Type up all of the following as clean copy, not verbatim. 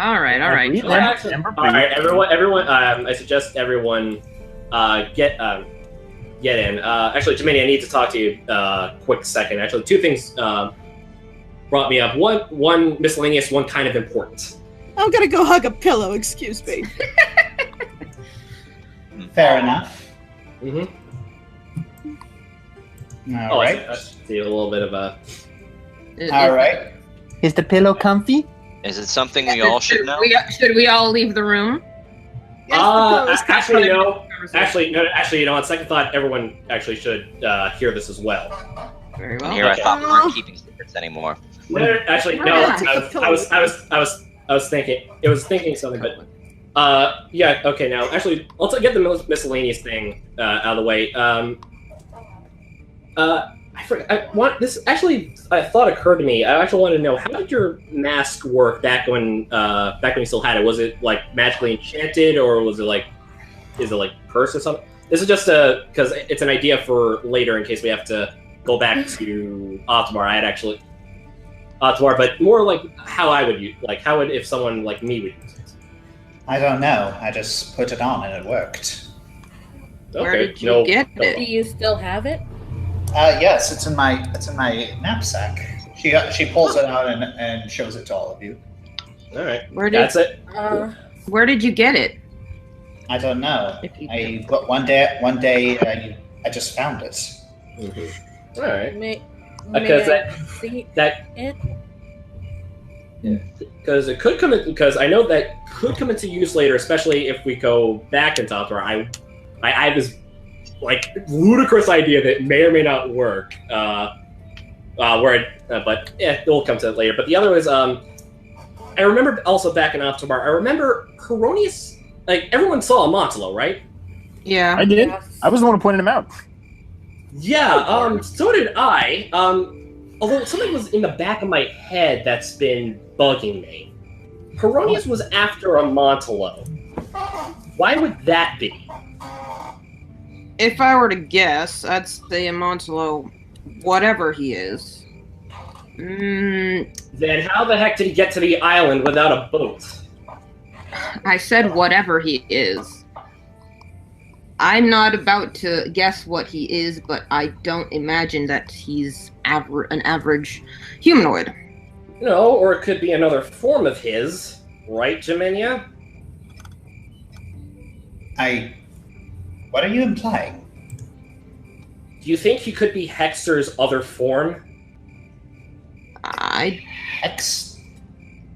All right. All right, everyone. I suggest everyone get in. Actually, Jiminy, I need to talk to you. Quick second. Actually, two things brought me up. One miscellaneous, one kind of important. I'm gonna go hug a pillow. Excuse me. Fair enough. Mm-hmm. All right. I see a little bit of a. All right. Is the pillow comfy? Is it something we all should know? Should we all leave the room? Actually, no. Actually, you know, on second thought, everyone actually should hear this as well. Very well. Here, I thought we weren't keeping secrets anymore. No. I was thinking. It was thinking something, but yeah. Okay, now actually, let's get the miscellaneous thing out of the way. I forgot. This actually, a thought occurred to me. I actually wanted to know, how did your mask work back when you still had it? Was it like magically enchanted, or was it like, is it like cursed or something? This is just because it's an idea for later in case we have to go back to Otmar. I had actually Otmar, but more like how I would use, like how would if someone like me would use it. I don't know. I just put it on and it worked. Okay. Where did you get it? Do you still have it? Yes, it's in my knapsack. She pulls it out and shows it to all of you. All right. That's it. Where did you get it? I don't know. But one day I just found it. Mm-hmm. All right. Because because it could come in, because I know that could come into use later, especially if we go back into Opera. I have this like ludicrous idea that may or may not work. But yeah, we'll come to that later. But the other is I remember also back in Optimar, I remember Heronius, like everyone saw Amontolo, right? Yeah, I did. Yes. I was the one who pointed him out. Yeah, so did I. Although something was in the back of my head that's been bugging me. Heronius was after Amontolo. Why would that be? If I were to guess, I'd say Amontolo, whatever he is. Then how the heck did he get to the island without a boat? I said whatever he is. I'm not about to guess what he is, but I don't imagine that he's an average humanoid. No, or it could be another form of his, right, Jaminia? What are you implying? Do you think he could be Hexter's other form? I Hex?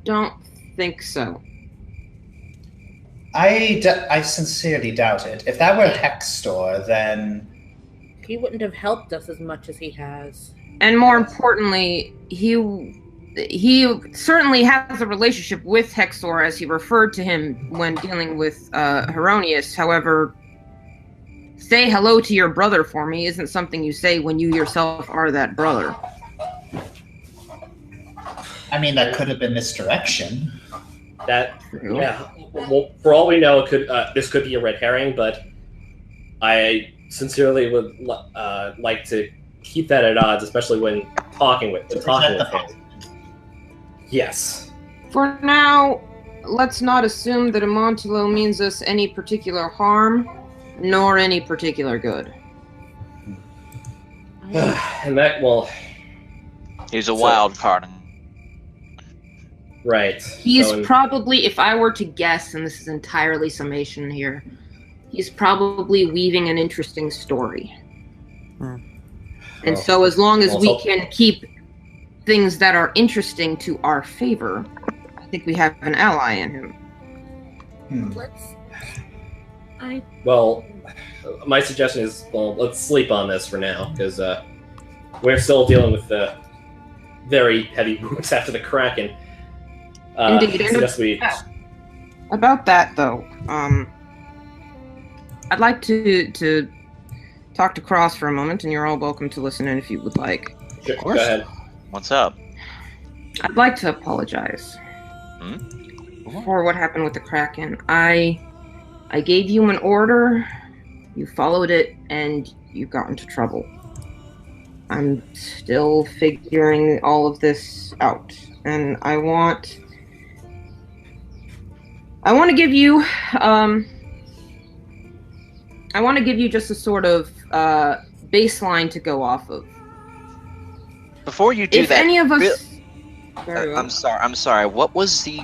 don't think so. I sincerely doubt it. If that were Hextor, then he wouldn't have helped us as much as he has. And more importantly, he certainly has a relationship with Hexor, as he referred to him when dealing with Heronius. However, say hello to your brother for me isn't something you say when you yourself are that brother. I mean, that could have been misdirection. Yeah. Well, for all we know, this could be a red herring, but I sincerely would like to keep that at odds, especially when talking with him. Yes. For now, let's not assume that Amontolo means us any particular harm, nor any particular good. And that, well... He's a wild card. Right. He's probably, if I were to guess, and this is entirely summation here, he's probably weaving an interesting story. And so as long as we can keep things that are interesting to our favor, I think we have an ally in him. Well, my suggestion is, well, let's sleep on this for now, because we're still dealing with the very heavy wounds after the Kraken. Indeed. About that, though, I'd like to talk to Cross for a moment, and you're all welcome to listen in if you would like. Sure, go ahead. What's up? I'd like to apologize for what happened with the Kraken. I gave you an order, you followed it, and you got into trouble. I'm still figuring all of this out, and I want I want to give you, just a sort of baseline to go off of. Before you do If that, any of us, I'm sorry. What was the?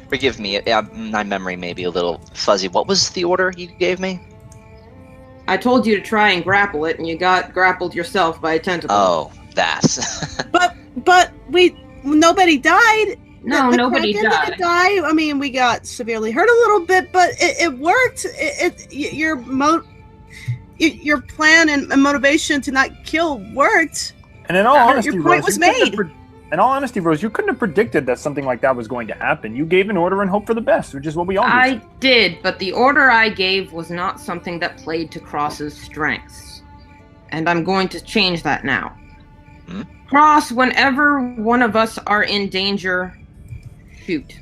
Forgive me. My memory may be a little fuzzy. What was the order you gave me? I told you to try and grapple it, and you got grappled yourself by a tentacle. Oh, that's. But nobody died. No, nobody Kraken died. didn't die. I mean, we got severely hurt a little bit, but it worked. Your plan and motivation to not kill worked. And in all honesty, your point Rose, was made. Rose, you couldn't have predicted that something like that was going to happen. You gave an order and hoped for the best, which is what we all do. I did, but the order I gave was not something that played to Cross's strengths. And I'm going to change that now. Cross, whenever one of us are in danger, shoot.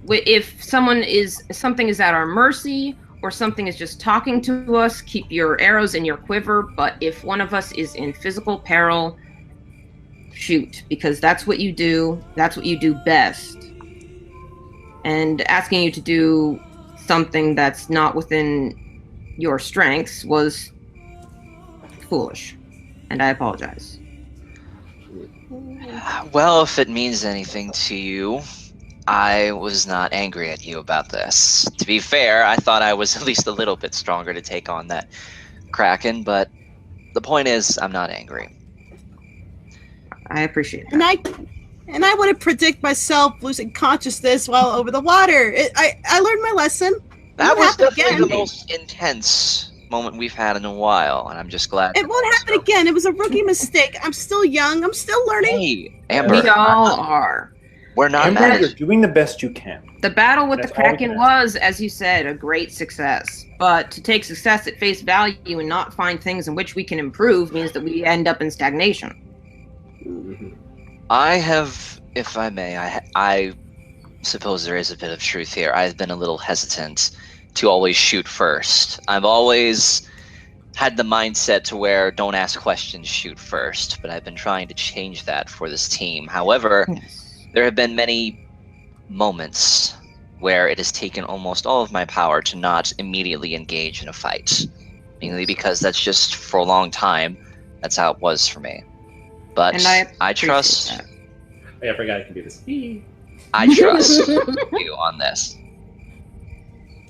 If something is at our mercy, or something is just talking to us, keep your arrows in your quiver. But if one of us is in physical peril, shoot, because that's what you do. That's what you do best. And asking you to do something that's not within your strengths was foolish. And I apologize. Well, if it means anything to you, I was not angry at you about this. To be fair, I thought I was at least a little bit stronger to take on that Kraken, but the point is, I'm not angry. I appreciate that. And I wouldn't predict myself losing consciousness while over the water. I learned my lesson. That was definitely again. the most intense moment we've had in a while, and I'm just glad. It won't happen again. It was a rookie mistake. I'm still young. I'm still learning. Hey, Amber. We all are. We're not Amber, mad. you're doing the best you can. The battle with That's the all we Kraken can was, as you said, a great success. But to take success at face value and not find things in which we can improve means that we end up in stagnation. I have, if I may, I suppose there is a bit of truth here. I've been a little hesitant to always shoot first. I've always had the mindset to where don't ask questions, shoot first. But I've been trying to change that for this team. However, there have been many moments where it has taken almost all of my power to not immediately engage in a fight. Mainly because that's just, for a long time, that's how it was for me. But I trust... that. I forgot I can do this. I trust you on this.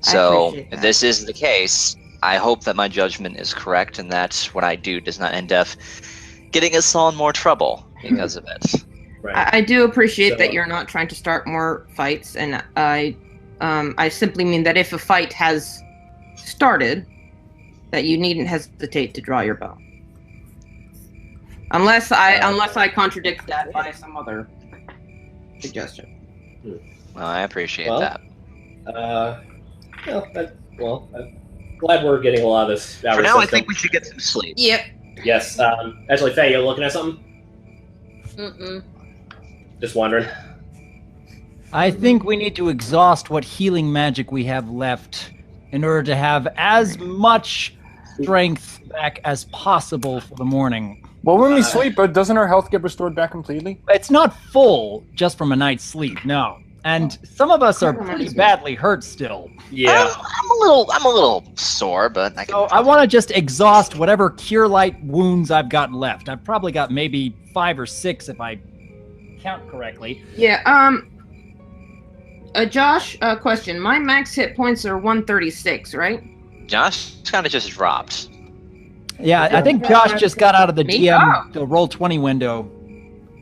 So, if this is the case, I hope that my judgment is correct and that what I do does not end up getting us all in more trouble because of it. Right. I do appreciate that you're not trying to start more fights, and I simply mean that if a fight has started, that you needn't hesitate to draw your bow. Unless I contradict that by some other suggestion. Well, I appreciate that. I'm glad we're getting a lot of this. For now, I think we should get some sleep. Yep. Yes. Actually, Faye, you looking at something? Mm-mm. Just wondering. I think we need to exhaust what healing magic we have left in order to have as much strength back as possible for the morning. Well, when we sleep, doesn't our health get restored back completely? It's not full just from a night's sleep, no. And some of us are pretty badly hurt still. Yeah. I'm a little sore, but I can. So I want to just exhaust whatever cure light wounds I've got left. I've probably got maybe 5 or 6 if I count correctly. Yeah. Josh, question. My max hit points are 136, right? Josh kind of just dropped. Yeah, I think Josh just got out of the Me? DM the roll 20 window.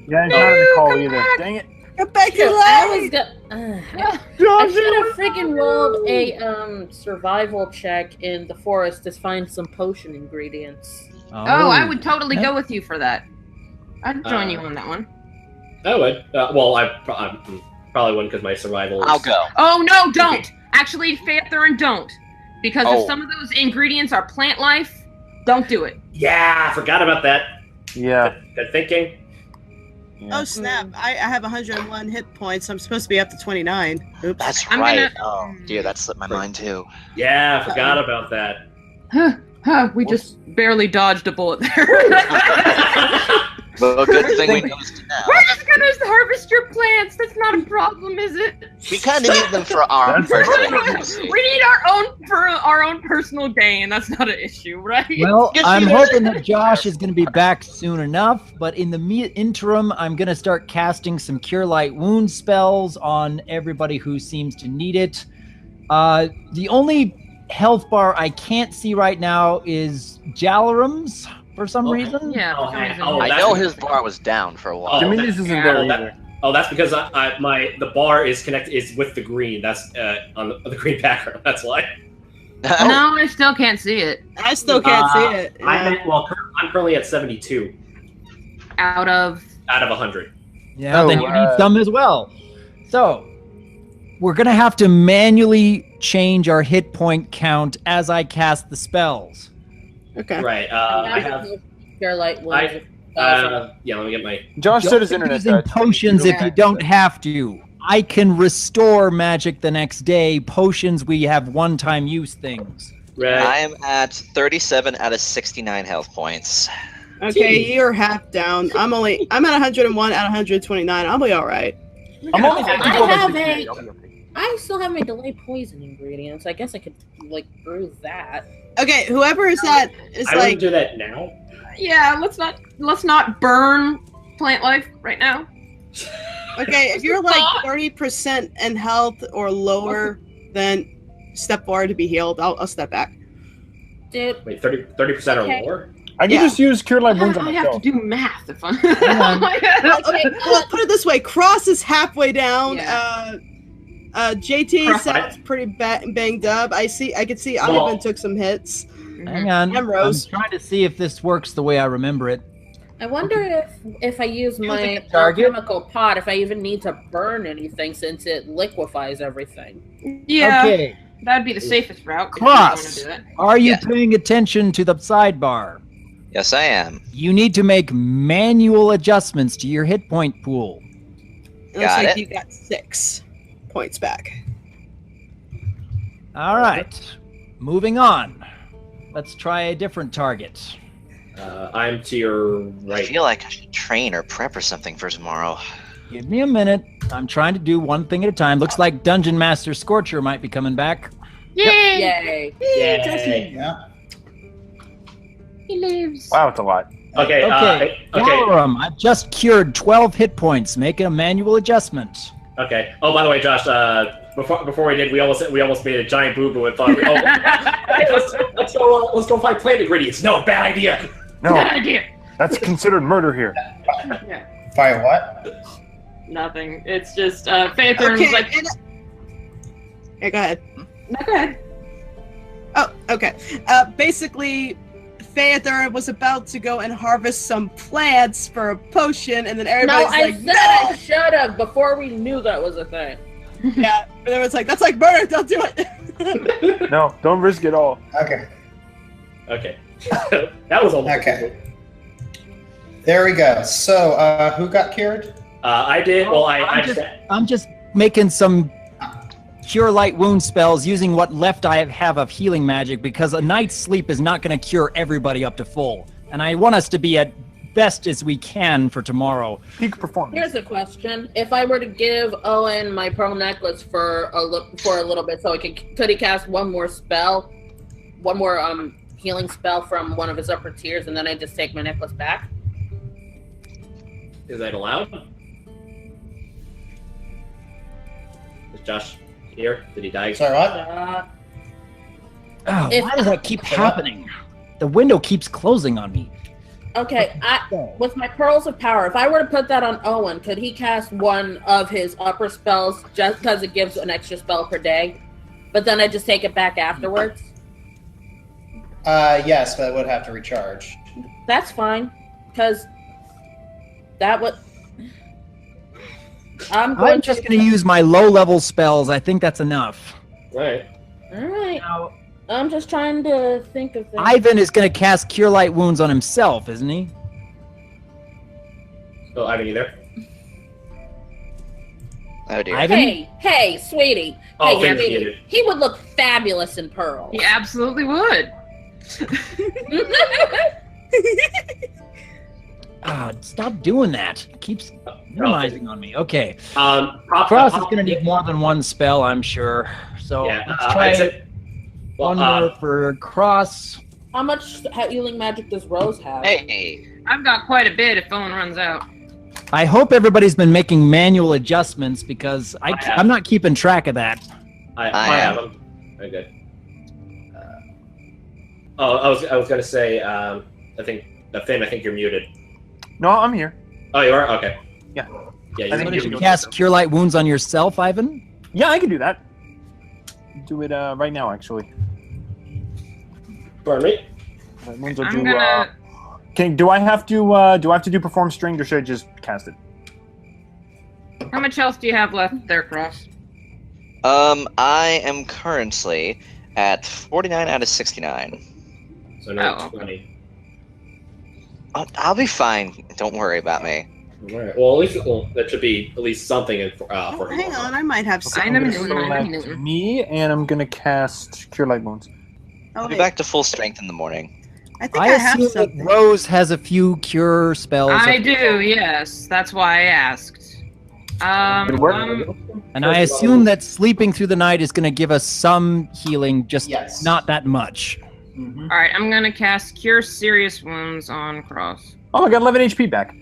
Yeah, he's not in the call either. Dang it. Get back to I life. should have freaking rolled a survival check in the forest to find some potion ingredients. Oh, I would totally go with you for that. I'd join you on that one. I would. Well, I probably wouldn't because my survival is... I'll go. Oh, no, don't! Actually, Phantherin, don't. Because Oh. if some of those ingredients are plant life, don't do it. Yeah, I forgot about that. Yeah. Good thinking. Oh snap! I have 101 hit points. I'm supposed to be up to 29. Oops. That's I'm right. gonna- Oh, dear, that slipped my mind too. Yeah, I forgot about that. We just barely dodged a bullet there. Well, good thing we noticed it now. We're just gonna harvest your plants. That's not a problem, is it? We kind of need them for our personal use. We need our own personal gain. That's not an issue, right? Well, I'm hoping that Josh is going to be back soon enough, but in the interim, I'm going to start casting some Cure Light Wound spells on everybody who seems to need it. The only health bar I can't see right now is Jalarum's for some reason. Yeah, for some reason. I know his bar was down for a while. Dominius isn't there either. That's because the bar is connected. Is with the green. That's on the green background. That's why. No, I still can't see it. I still can't see it. I'm currently at 72 Out of 100. Yeah, then you need some as well. So we're gonna have to manually change our hit point count as I cast the spells. Okay. Right. I have. Cure Light Wounds. Yeah, let me get my. Josh said his internet using died. potions if you don't have to. I can restore magic the next day. Potions, we have one-time use things. Right. I am at 37 out of 69 health points. Okay, you're half down. I'm at 101 out of 129. I'll be all right. I'm only 54 by 68. I'll be okay. I still have my delay poison ingredients. I guess I could brew that. Okay, whoever is that is I wouldn't do that now. Yeah, let's not burn plant life right now. Okay, if you're 30% in health or lower, then step forward to be healed. I'll step back. Dude. Wait, 30% or lower? I can just use Cure Light Wounds on I have myself. to do math if I'm. Well, put it this way: Cross is halfway down. Yeah. JT sounds pretty banged up. I can see Ivan took some hits. Hang on. I'm trying to see if this works the way I remember it. I wonder if I use my target? chemical pot, if I even need to burn anything since it liquefies everything. Yeah. Okay. That'd be the safest route. Cross, are you paying attention to the sidebar? Yes, I am. You need to make manual adjustments to your hit point pool. It looks like you got 6 points back. All right. Moving on. Let's try a different target. I'm to your right. I feel like I should train or prep or something for tomorrow. Give me a minute. I'm trying to do one thing at a time. Looks like Dungeon Master Scorcher might be coming back. Yay! Yay! Yeah. He lives. Wow, it's a lot. Okay. Okay. Galarum, I've just cured 12 hit points. Make a manual adjustment. Okay. Oh, by the way, Josh. Before we did, we almost made a giant boo boo and thought, let's go find plant ingredients. No, bad idea. No, Bad idea. that's considered murder here. Yeah. Fire what? Nothing. It's just Phaethon was like. Yeah, go ahead. No, go ahead. Oh, okay. Basically, Phaethon was about to go and harvest some plants for a potion, and then everybody's I should have before we knew that was a thing. Yeah, but everyone's like, that's like murder, don't do it. No, don't risk it all. Okay. That was almost Okay. There we go. So, who got cured? I did. Well, I'm just making some Cure Light Wound spells using what left I have of healing magic because a night's sleep is not going to cure everybody up to full. And I want us to be at best as we can for tomorrow. Peak performance. Here's a question: if I were to give Owen my pearl necklace for a little bit, so could he cast one more spell, one more healing spell from one of his upper tiers, and then I just take my necklace back? Is that allowed? Is Josh here? Did he die? Sorry, what? Why does that keep happening? The window keeps closing on me. Okay, with my pearls of power, if I were to put that on Owen, could he cast one of his upper spells just because it gives an extra spell per day? But then I just take it back afterwards? Yes, but it would have to recharge. That's fine, because that would... I'm just going to use my low-level spells. I think that's enough. Right. All right. Now, I'm just trying to think of things. Ivan is going to cast Cure Light Wounds on himself, isn't he? Oh, Ivan, you there? Oh dear. Ivan? Hey, sweetie. Oh, hey, Finn's sweetie. He would look fabulous in pearls. He absolutely would. Stop doing that. It keeps minimizing on me. Okay. Cross is going to need more than one spell, I'm sure. So Yeah, let's try one more for Cross. How much healing magic does Rose have? Hey. I've got quite a bit if phone runs out. I hope everybody's been making manual adjustments because I'm not keeping track of that. I have them. Very good. I was gonna say, I think Finn, I think you're muted. No, I'm here. Oh, you are? Okay. Yeah. Yeah. I think You cast Cure Light Wounds on yourself, Ivan? Yeah, I can do that. Do it right now, actually. Pardon me? Wounds will I'm do. gonna. Do I have to do Perform Strange, or should I just cast it? How much health do you have left there, Cross? I am currently at 49 out of 69. So now 20. I'll be fine. Don't worry about me. All right. Well, at least that should be at least something in. Hang on, I might have Okay, something. Select me, and I'm gonna cast Cure Light Wounds. I'll be back to full strength in the morning. I think I have assume that something. Rose has a few cure spells. I do, yes. That's why I asked. And I assume that sleeping through the night is going to give us some healing, just not that much. All right, I'm going to cast Cure Serious Wounds on Cross. Oh, I got 11 HP back.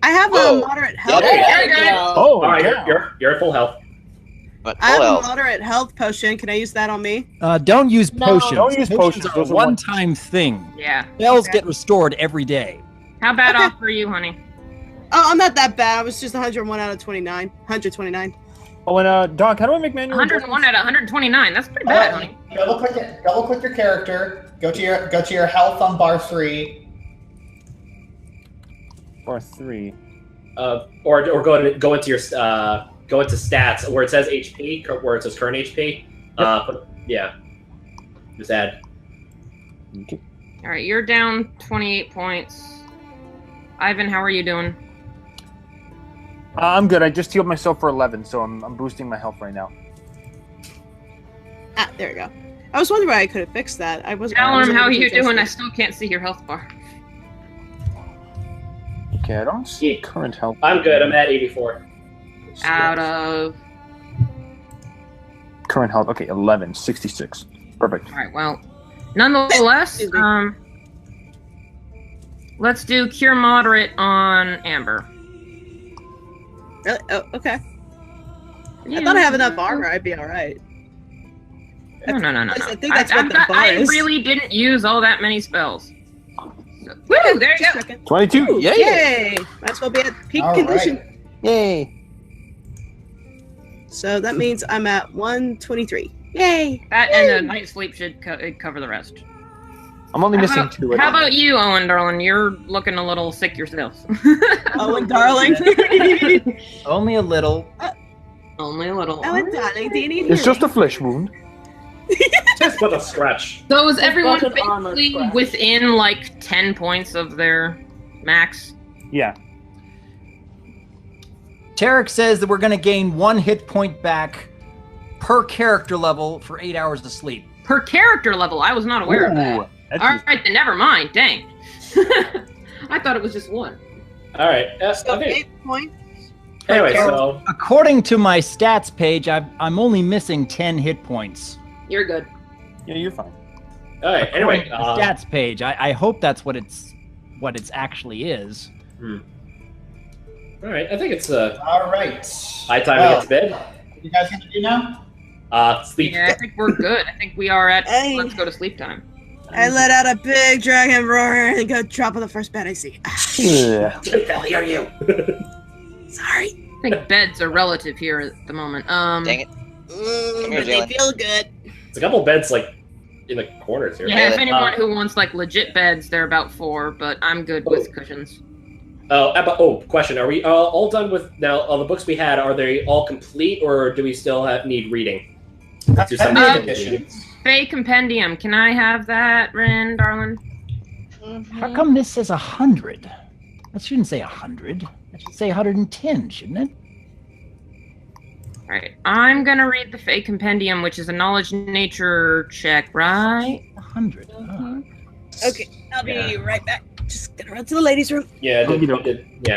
I have a moderate health. Oh, all right. You're at full health. I have a moderate health potion. Can I use that on me? Don't use potions. Don't use potions. Are a one-time thing. Yeah. Spells get restored every day. How bad off for you, honey? Oh, I'm not that bad. I was just 101 out of 29. 129. Oh, and Doc, how do I make manual? 101 out of 129. That's pretty bad, honey. Double click your character. Go to your health on bar 3. Bar 3. Or go into your go into stats where it says HP, where it says current HP. Yeah. Just add. Okay. All right, you're down 28 points. Ivan, how are you doing? I'm good. I just healed myself for 11, so I'm boosting my health right now. Ah, there we go. I was wondering why I could have fixed that. I wasn't. Tell him how you doing. I still can't see your health bar. Okay, I don't see current health. I'm good. I'm at 84. Out of current health. Okay, 11, 66. Perfect. All right. Well, nonetheless, let's do Cure Moderate on Amber. Really? Oh, okay. I thought I have enough armor. I'd be all right. No. I think that's what the bar I is. really didn't use all that many spells. Woo! There you go. 22. Yay! Yay! Might as well be at peak condition. Right. Yay! So that means I'm at 123. Yay! That and a night's sleep should cover the rest. I'm only missing 2. How about you, Owen, darling? You're looking a little sick yourself. Owen, darling. Only a little. Only a little. Owen, darling, do you need It's just a flesh wound. Just but a scratch. So is everyone bunch of armor basically scratch. within like 10 points of their max? Yeah. Tarek says that we're going to gain 1 hit point back per character level for 8 hours of sleep. Per character level? I was not aware of that. All right, then never mind. Dang. I thought it was just 1. All right. So Okay. 8 points. Anyway, so According to my stats page, I'm only missing 10 hit points. You're good. Yeah, you're fine. all right. Anyway, According to the stats page. I hope that's what it's actually is. all right. I think it's All right. high time to get to bed. What you guys gonna do now? Sleep. Yeah, I think we're good. I think we are at Hey. let's go to sleep time. I let out a big dragon roar and go drop on the first bed I see. Yeah. Who the hell are you? Sorry. I think beds are relative here at the moment. Dang it. Come here, But they Jalen. feel good. It's a couple beds like in the corners here. Yeah, if anyone who wants like legit beds, they're about 4, but I'm good with cushions. Question: are we all done with now? All the books we had, are they all complete, or do we still need reading? Let's do some reading. Fey Compendium, can I have that, Rin, darling? How come this says 100? That shouldn't say 100. That should say 110, shouldn't it? Alright, I'm gonna read the Fey Compendium, which is a knowledge nature check, right? 100. Okay. I'll be right back. Just gonna run to the ladies' room. Yeah, I did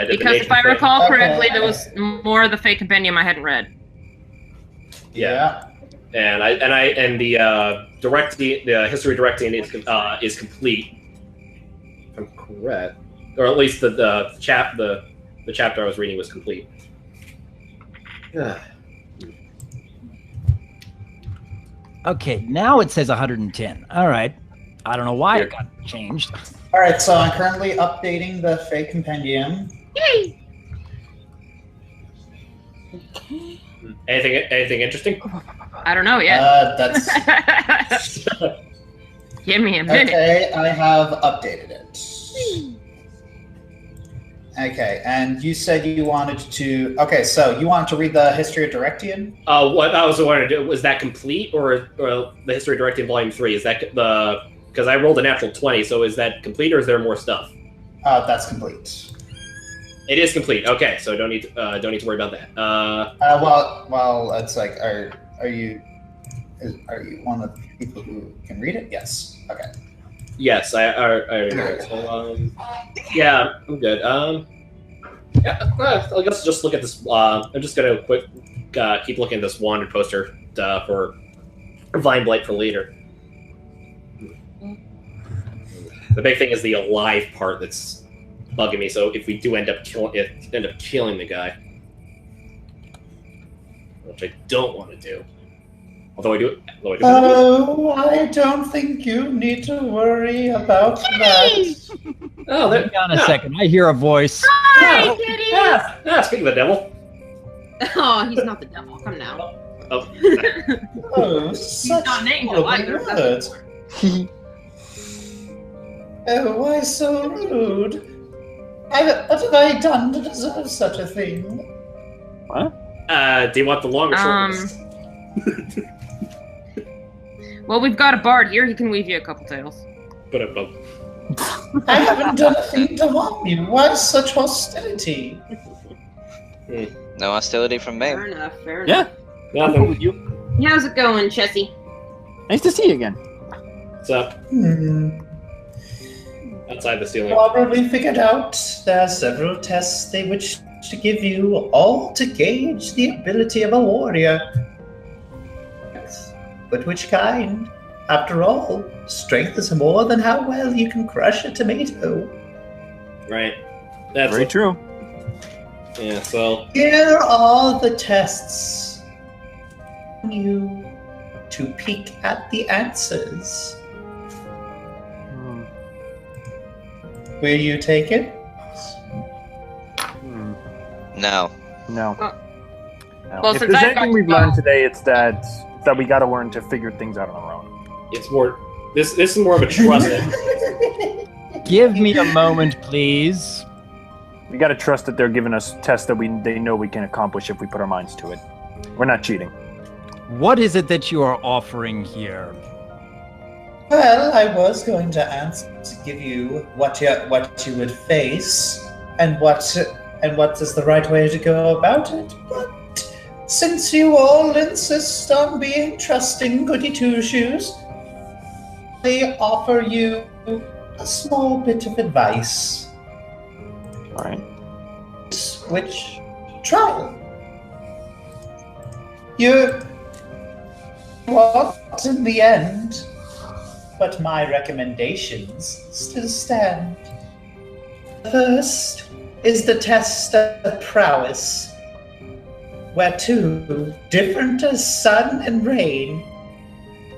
Because if I recall correctly, there was more of the fake compendium I hadn't read. Yeah. And the history directing is complete. If I'm correct, or at least the chapter I was reading was complete. Okay, now it says 110. All right. I don't know why it got changed. All right, so I'm currently updating the fake compendium. Yay! Anything interesting? I don't know yet. That's Give me a minute. okay. I have updated it. Okay, and you said you wanted to. Okay, so you wanted to read the history of Directian? What I was wanting to do was that complete, or the history of Directian Volume 3? Is that because I rolled a natural 20? So is that complete, or is there more stuff? That's complete. It is complete. Okay, so don't need to worry about that. Well, it's like, are you one of the people who can read it? Yes. Okay. Yes, I so, yeah, I'm good. Yeah, I guess just look at this. I'm just gonna keep looking at this wanted poster for Vine Blight for later. The big thing is the alive part that's bugging me. So if we do end up killing the guy, which I don't want to do. Although I do. Oh, I don't think you need to worry about that. Oh, Hang on a second. I hear a voice. Hi, Kitty! Speaking of the devil. Oh, he's not the devil. Come now. Oh. Oh, He's not an angel either. words. Oh, why so rude? What have I done to deserve such a thing? What? Do you want the long or short list? Well, we've got a bard here. He can weave you a couple tales. I haven't done a thing to harm you. Why such hostility? No hostility from me. Fair enough. Fair enough. Yeah. Nothing with you. How's it going, Chessie? Nice to see you again. What's up? Outside the ceiling. Probably figured out there are several tests they wish to give you, all to gauge the ability of a warrior. But which kind? After all, strength is more than how well you can crush a tomato. Right. That's Very true. Yeah, so... Here are the tests. You to peek at the answers. Will you take it? No. No. Well, If since there's I've anything got we've to learned go- today, it's that we got to learn to figure things out on our own. It's more... This is more of a trust. Give me a moment, please. We got to trust that they're giving us tests that they know we can accomplish if we put our minds to it. We're not cheating. What is it that you are offering here? Well, I was going to give you what you would face and what is the right way to go about it, but since you all insist on being trusting goody two-shoes, I offer you a small bit of advice. All right. Which trial? You what in the end, but my recommendations still stand. First is the test of prowess, where two, different as sun and rain,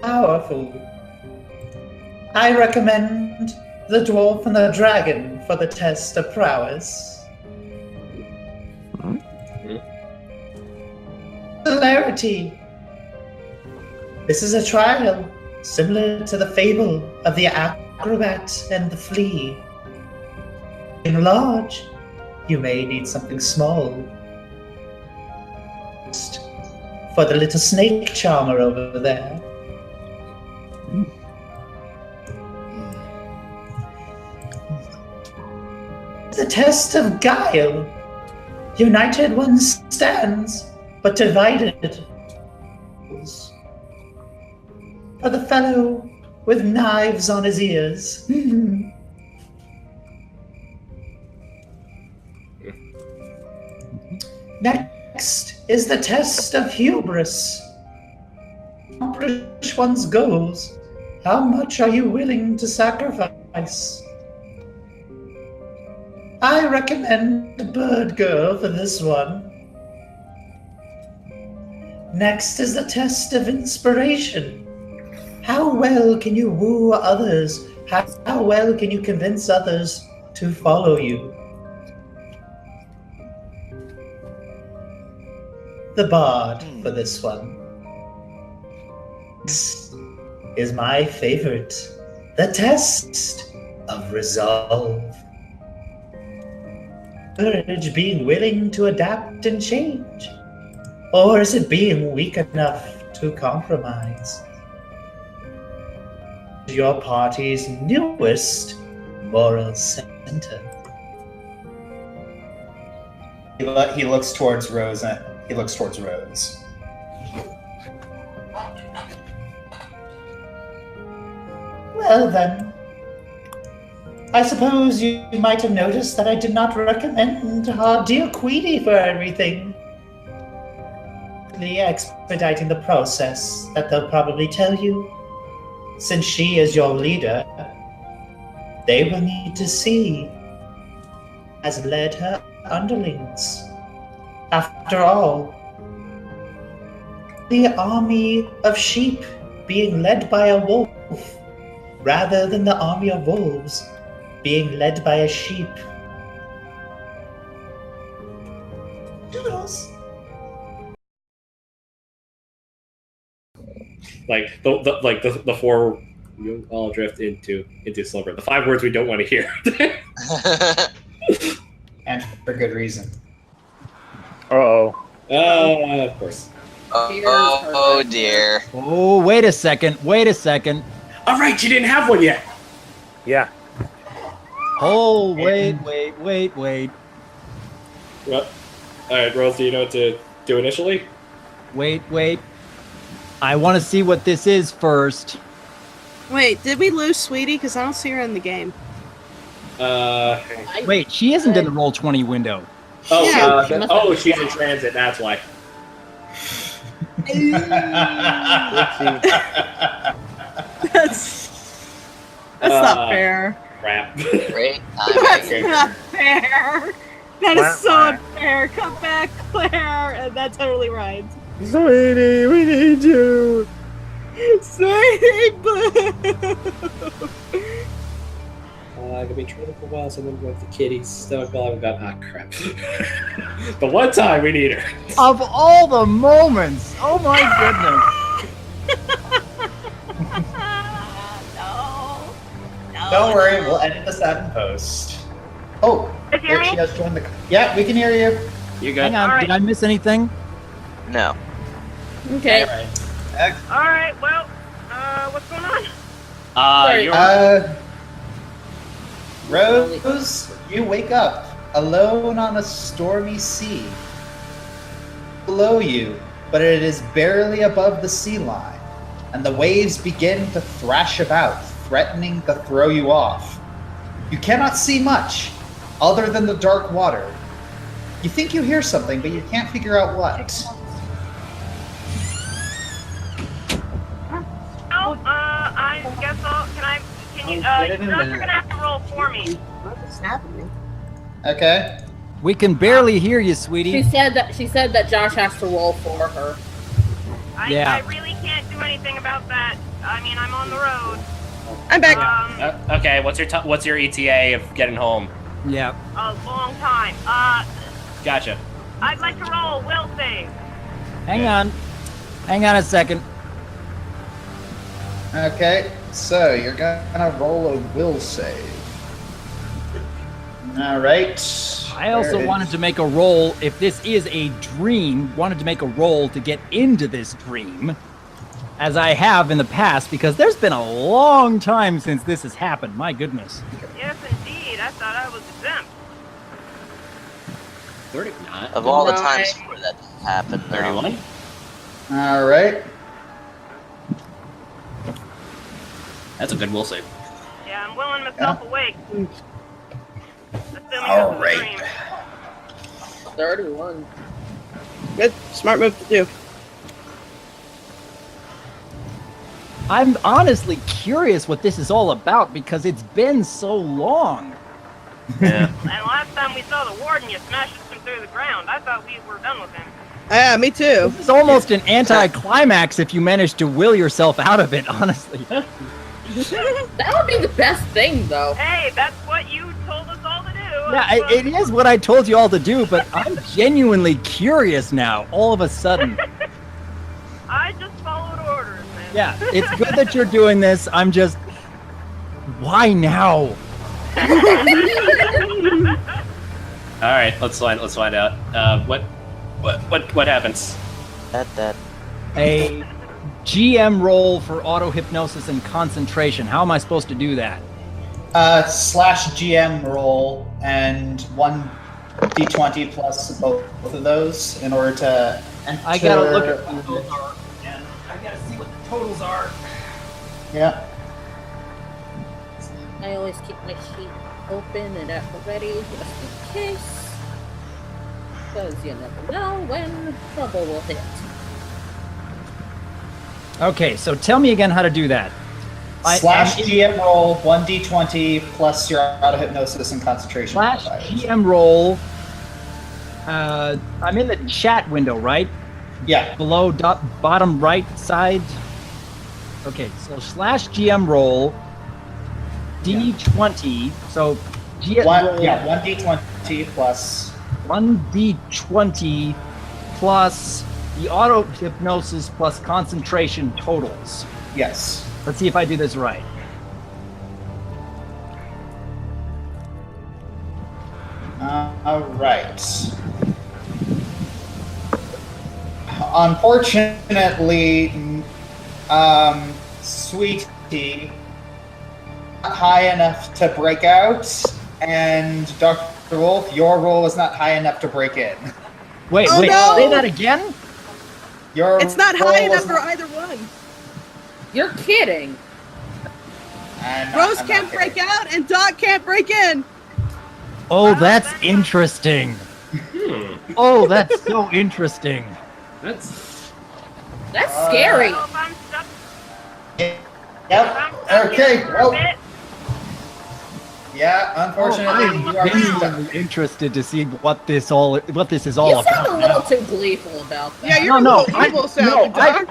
powerful. I recommend the dwarf and the dragon for the test of prowess. Celerity. This is a trial similar to the fable of the acrobat and the flea. In large, you may need something small. For the little snake charmer over there. The test of guile. United one stands, but divided. For the fellow with knives on his ears. Next is the test of hubris. Accomplish one's goals. How much are you willing to sacrifice? I recommend Bird Girl for this one. Next is the test of inspiration. How well can you woo others? How well can you convince others to follow you? The Bard for this one. This is my favorite. The test of resolve. Courage being willing to adapt and change? Or is it being weak enough to compromise? Your party's newest moral center. He looks towards Rose. He looks towards Rose. Well then, I suppose you might have noticed that I did not recommend our dear Queenie for everything. Expediting the process that they'll probably tell you. Since she is your leader, they will need to see has led her underlings. After all, the army of sheep being led by a wolf, rather than the army of wolves being led by a sheep. Doodles. Like the four, you all drift into slumber. The 5 words we don't want to hear. And for good reason. Uh-oh. Of course. Oh dear. Oh, wait a second. All right, you didn't have one yet. Yeah. Oh, wait. Well, all right, Rose, do you know what to do initially? Wait. I want to see what this is first. Wait, did we lose Sweetie? Because I don't see her in the game. Wait, she isn't in the Roll20 window. Oh, Yeah. She's in transit. That's why. That's not fair. Crap. Great That's timing. not fair. That is so unfair. Come back, Claire, and that totally rhymes. Sweetie, we need you. Sweetie, boo. I could be training for a while, so I'm gonna go with the kitties. Stomach while I've got crap. The one time we need her. Of all the moments, oh my No. Don't worry, we'll edit this out in post. Oh, Can you hear she me? has joined the. Yeah, we can hear you. You goodness. good? Hang on, All did I miss anything? No. Okay. All right. Well, what's going on? Rose, you wake up alone on a stormy sea. Below you, but it is barely above the sea line, and the waves begin to thrash about, threatening to throw you off. You cannot see much, other than the dark water. You think you hear something, but you can't figure out what. Oh, I guess I'll. Can you? You're gonna have to roll for me. What's happening? Okay. We can barely hear you, She sweetie. said that Josh has to roll for her. I really can't do anything about that. I mean, I'm on the road. I'm back. Okay, what's your ETA of getting home? Yeah. A long time. Gotcha. I'd like to roll. Will save. Hang on a second. Okay, so you're gonna roll a will save. All right. I also wanted to make a roll, if this is a dream, wanted to make a roll to get into this dream, as I have in the past, because there's been a long time since this has happened. My goodness. Yes, indeed. I thought I was exempt. 30, not. Of all the times for that to happen, 31. All right. That's a good will save. Yeah, I'm willing myself awake. Assuming All this is a right. dream. 31. Good. Smart move to do. I'm honestly curious what this is all about because it's been so long. Yeah. And last time we saw the warden, you smashed him through the ground. I thought we were done with him. Yeah, me too. This is almost an anticlimax if you manage to will yourself out of it, honestly. That would be the best thing, though. Hey, that's what you told us all to do. Yeah, it is what I told you all to do, but I'm genuinely curious now, all of a sudden. I just followed orders, man. Yeah, it's good that you're doing this. I'm just... Why now? All right, let's find out. What happens? That. A GM roll for auto-hypnosis and concentration. How am I supposed to do that? Slash GM roll and 1d20 plus both of those in order to enter... I gotta look at what the totals are again. I gotta see what the totals are. Yeah. I always keep my sheet open and at the ready, just in case. Because you never know when trouble will hit. Okay, so tell me again how to do that. Slash GM roll 1d20 plus your auto hypnosis and concentration. Slash GM roll. I'm in the chat window, right? Yeah. Below bottom right side. Okay, so slash GM roll D20. So roll, 1d20 plus 1d20 plus the auto hypnosis plus concentration totals. Yes. Let's see if I do this right. All right. Unfortunately, Sweetie, not high enough to break out, and Dr. Wolf, your roll is not high enough to break in. Wait, Oh, wait, no! say that again? It's not high enough for either one. You're kidding. Rose can't break out, and Doc can't break in. Oh, that's interesting. Oh, that's so interesting. That's scary. Yep. Okay. Well. Yeah. Unfortunately, you are I'm genuinely interested to see what this is all You about. sound a little too gleeful about that. Yeah, you're a little evil sounding, Doc.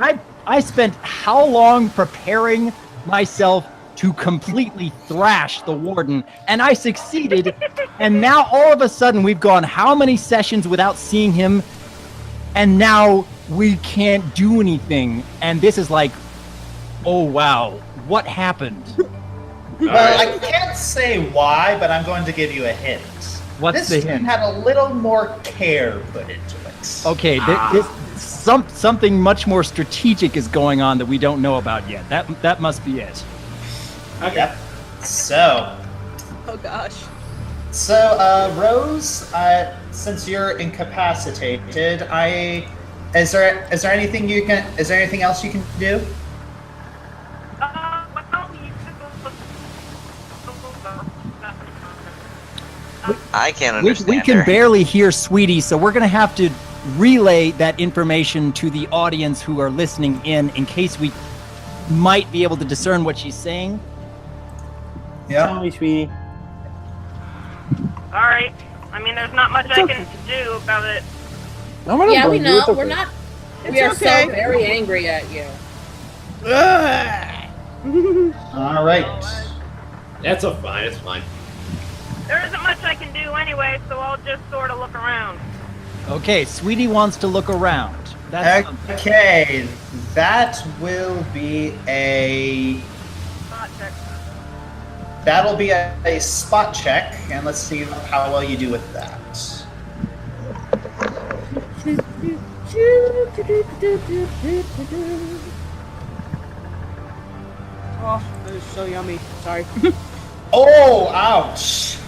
I spent how long preparing myself to completely thrash the warden, and I succeeded, and now all of a sudden we've gone how many sessions without seeing him, and now we can't do anything, and this is like, oh wow, what happened? Well, I can't say why, but I'm going to give you a hint. What's the This hint? had a little more care put into it. Okay, something much more strategic is going on that we don't know about yet. That must be it. Okay. Yep. So. Oh gosh. So, Rose, since you're incapacitated, is there anything else you can do? I can't understand. We can her. barely hear Sweetie, so we're going to have to relay that information to the audience who are listening in case we might be able to discern what she's saying. Yeah. Tell me, Sweetie. All right. I mean, there's not much I can do about it. Yeah, we know. We're not. We are okay. so very angry at you. All right. That's fine. It's fine. There isn't much I can do anyway, so I'll just sort of look around. Okay, Sweetie wants to look around. That's Okay, that will be a... Spot check. That'll be a spot check, and let's see how well you do with that. Oh, that is so yummy. Sorry. Oh, ouch!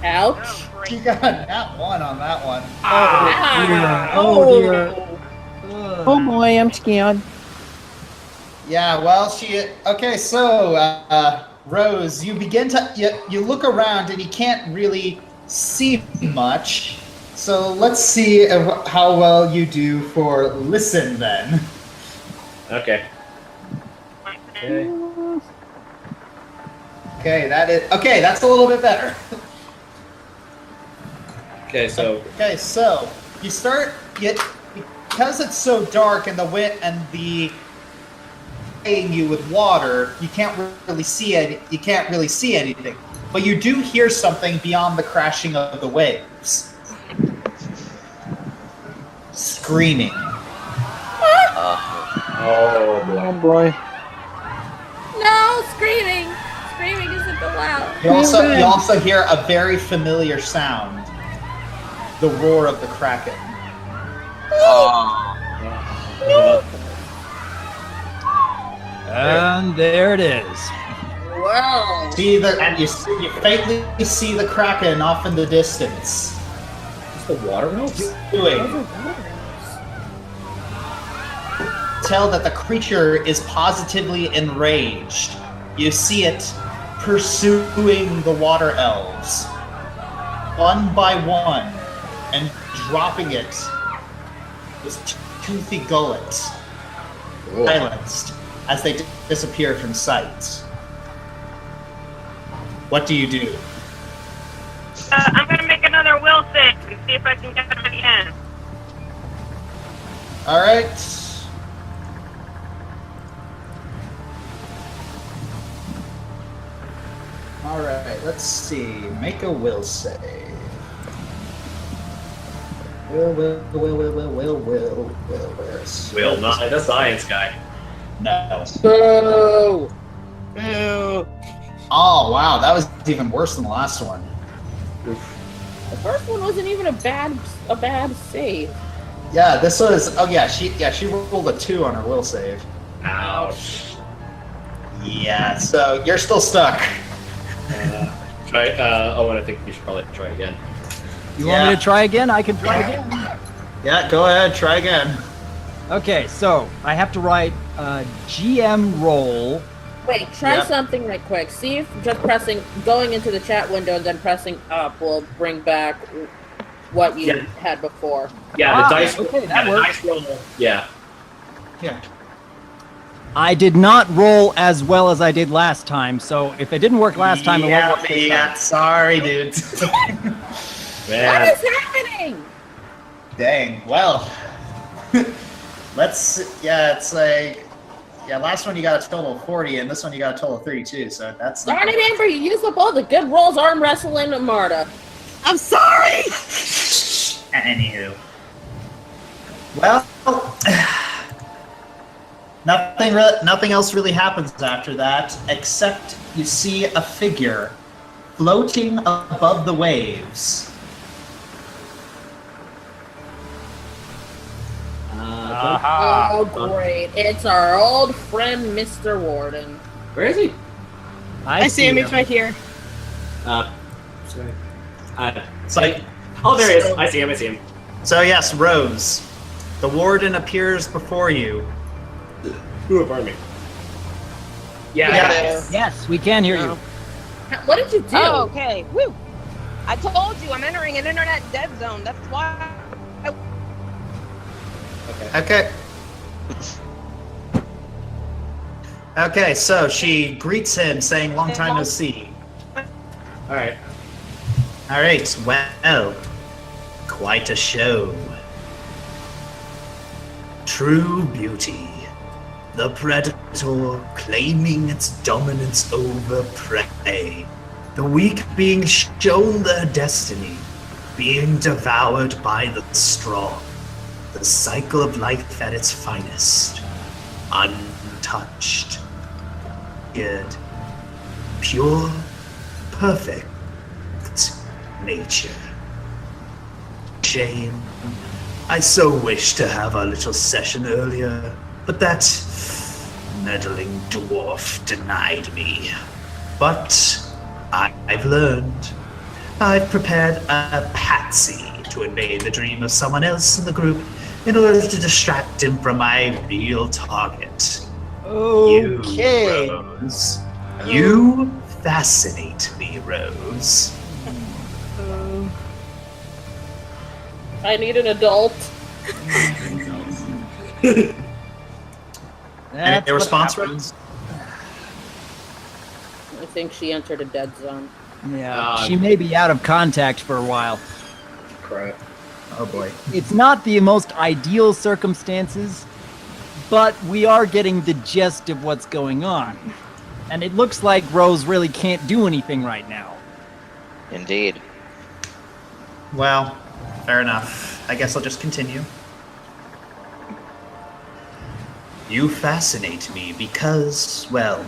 Ouch. You got that one on that one. Oh dear. Oh boy, I'm scared. Yeah, well, okay, so, Rose, you begin to... You look around, and you can't really see much, So let's see how well you do for listen then. Okay. Okay, that's a little bit better. Okay, so you start because it's so dark and the wind and the spraying you with water, you can't really see anything. But you do hear something beyond the crashing of the waves. Screaming. Oh boy. No, screaming! Screaming isn't allowed. You also hear a very familiar sound. The roar of the Kraken. And there it is. Wow. You faintly see the Kraken off in the distance. Is the water elves doing? Tell that the creature is positively enraged. You see it pursuing the water elves, one by one, and dropping it with toothy gullet, silenced as they disappear from sight. What do you do? I'm gonna make another will save and see if I can get him again. All right. All right. Let's see. Make a will save. Will. Where's Will, not the science guy. No. Boo! Boo. Oh wow, that was even worse than the last one. The first one wasn't even a bad save. Yeah, this was. Oh yeah, she rolled a 2 on her will save. Ouch. Yeah, so you're still stuck. Try. And I think you should probably try again. You want me to try again? I can try again. Yeah, go ahead, try again. Okay, so I have to write a GM roll. Wait, try something right quick. See if just going into the chat window and then pressing up will bring back what you had before. Yeah, the dice. Okay, that works. Dice roll. Yeah. Yeah. I did not roll as well as I did last time, so if it didn't work last time, it won't work this time. Sorry, dude. What is happening? Dang. Well, it's like, last one you got a total of 40, and this one you got a total of 32, so that's... Darn it, Amber, you used up all the good rolls arm wrestling with Marta. I'm sorry! Anywho. Well, nothing else really happens after that, except you see a figure floating above the waves. Oh, great. It's our old friend, Mr. Warden. Where is he? I see him. He's right here. Sorry. It's like... Oh, there he is. I see him. So yes, Rose. The Warden appears before you. Ooh, pardon me. Yeah. Yes, we can hear you. What did you do? Oh, okay. Woo! I told you I'm entering an internet dead zone. That's why. Okay. Okay, so she greets him, saying, "Long time no see." All right, well, quite a show. True beauty. The predator claiming its dominance over prey. The weak being shown their destiny, being devoured by the strong. The cycle of life at its finest. Untouched. Good. Pure. Perfect. Nature. Shame. I so wish to have our little session earlier, but that meddling dwarf denied me. But I've learned. I've prepared a patsy to invade the dream of someone else in the group in order to distract him from my real target. Okay. You, Rose. You fascinate me, Rose. I need an adult. Any response, Rose? I think she entered a dead zone. Yeah, she may be out of contact for a while. Crap. Oh boy. It's not the most ideal circumstances, but we are getting the gist of what's going on. And it looks like Rose really can't do anything right now. Indeed. Well, fair enough. I guess I'll just continue. You fascinate me because, well,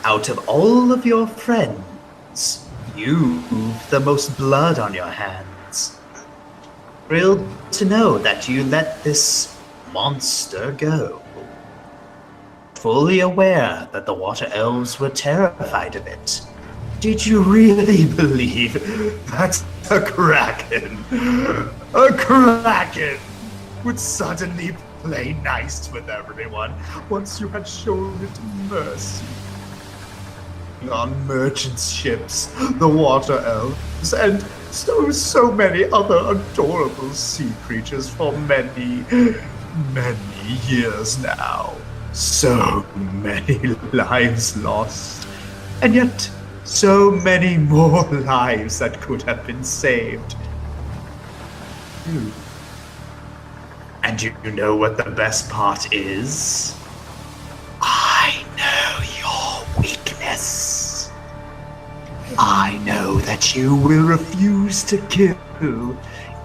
out of all of your friends, you've the most blood on your hands. Thrilled to know that you let this monster go. Fully aware that the water elves were terrified of it. Did you really believe that a kraken would suddenly play nice with everyone once you had shown it mercy? On merchant ships, the water elves, and so many other adorable sea creatures for many years now. So many lives lost, and yet so many more lives that could have been saved. And you know what the best part is? I know your weakness. I know that you will refuse to kill,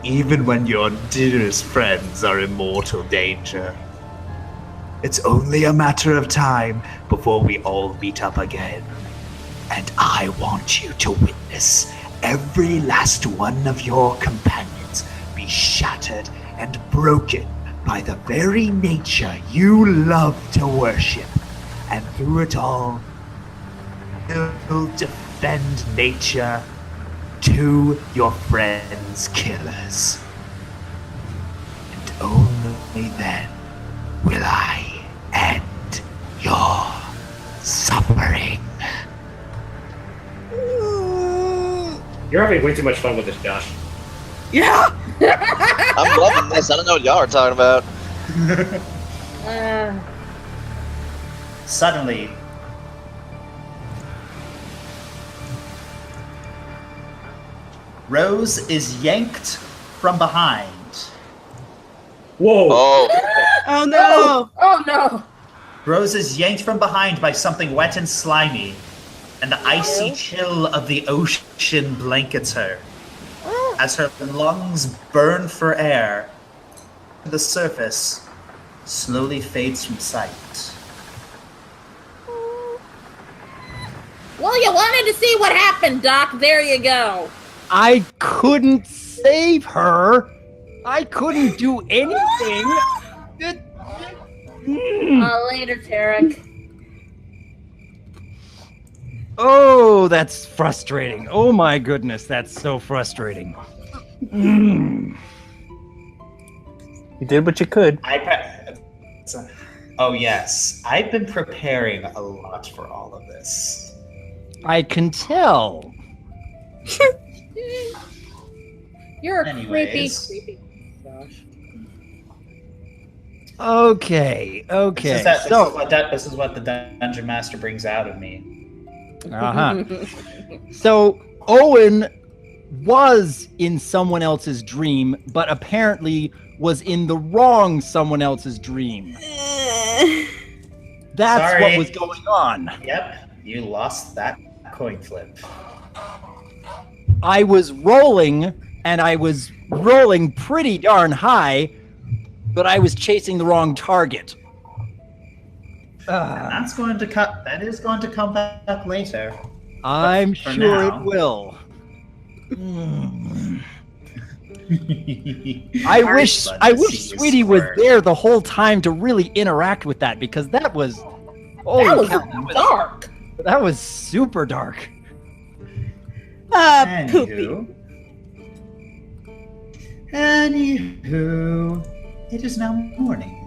even when your dearest friends are in mortal danger. It's only a matter of time before we all meet up again. And I want you to witness every last one of your companions be shattered and broken by the very nature you love to worship. And through it all, you'll defend nature to your friends' killers. And only then will I end your suffering. You're having way too much fun with this, Josh. Yeah! I'm loving this. I don't know what y'all are talking about. Suddenly, Rose is yanked from behind. Whoa! Oh no! Oh no! Rose is yanked from behind by something wet and slimy, and the icy chill of the ocean blankets her. As her lungs burn for air, the surface slowly fades from sight. Well, you wanted to see what happened, Doc. There you go. I couldn't save her. I couldn't do anything. Later, Tarek. Oh, that's frustrating. Oh my goodness, that's so frustrating. You did what you could. Oh yes, I've been preparing a lot for all of this. I can tell. You're a Anyways. creepy Josh. Okay. This is what the Dungeon Master brings out of me. Uh-huh. So Owen was in someone else's dream, but apparently was in the wrong someone else's dream. That's Sorry. what was going on. Yep, you lost that coin flip. I was rolling, and I was rolling pretty darn high, but I was chasing the wrong target. And that is going to come back later. I'm for sure now- it will. I wish Sweetie was there the whole time to really interact with that, because that was holy cow, dark. that was super dark. Poopy. Anywho, it is now morning.